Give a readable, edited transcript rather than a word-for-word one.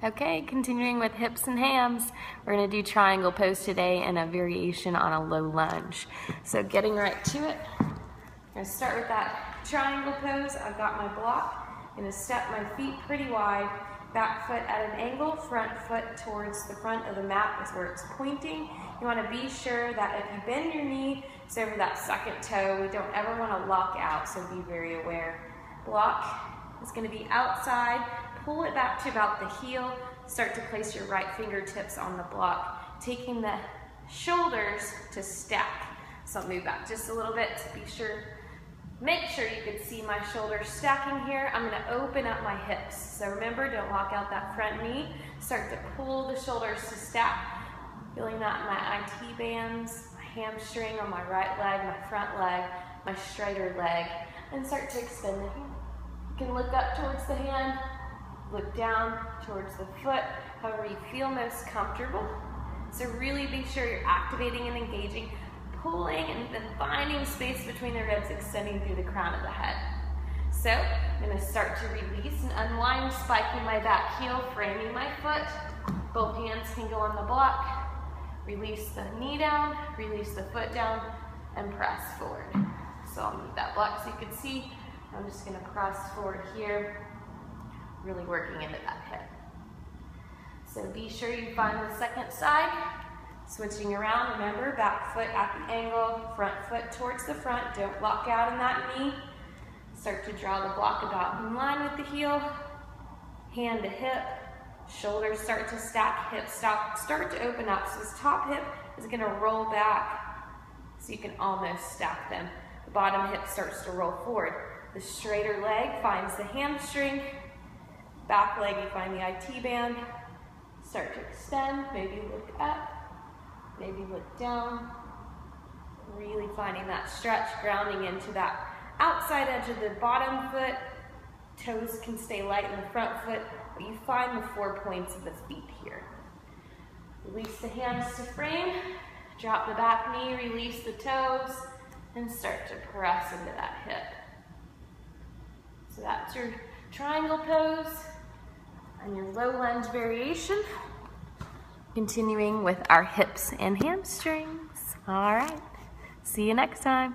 Okay, continuing with hips and hams, we're going to do triangle pose today and a variation on a low lunge. So getting right to it, I'm going to start with that triangle pose. I've got my block. I'm going to step my feet pretty wide, back foot at an angle, front foot towards the front of the mat is where it's pointing. You want to be sure that if you bend your knee, it's over that second toe. We don't ever want to lock out, so be very aware. Block is going to be outside. Pull it back to about the heel. Start to place your right fingertips on the block, taking the shoulders to stack. So I'll move back just a little bit to be sure. Make sure you can see my shoulders stacking here. I'm going to open up my hips. So remember, don't lock out that front knee. Start to pull the shoulders to stack. Feeling that in my IT bands, my hamstring on my right leg, my front leg, my straighter leg, and start to extend the hand. You can look up towards the hand, look down towards the foot, however you feel most comfortable. So really be sure you're activating and engaging, pulling and then finding space between the ribs, extending through the crown of the head. So I'm going to start to release and unwind, spiking my back heel, framing my foot. Both hands can go on the block. Release the knee down, release the foot down, and press forward. So I'll move that block so you can see. I'm just going to press forward here, really working into that hip. So be sure you find the second side. Switching around, remember, back foot at the angle, front foot towards the front. Don't lock out in that knee. Start to draw the block about in line with the heel. Hand to hip. Shoulders start to stack, hips start to open up. So this top hip is going to roll back so you can almost stack them. The bottom hip starts to roll forward. The straighter leg finds the hamstring. Back leg, you find the IT band. Start to extend, maybe look up, maybe look down. Really finding that stretch, grounding into that outside edge of the bottom foot. Toes can stay light in the front foot, but you find the 4 points of the feet here. Release the hands to frame, drop the back knee, release the toes, and start to press into that hip. So that's your triangle pose and your low lunge variation. Continuing with our hips and hamstrings. All right, see you next time.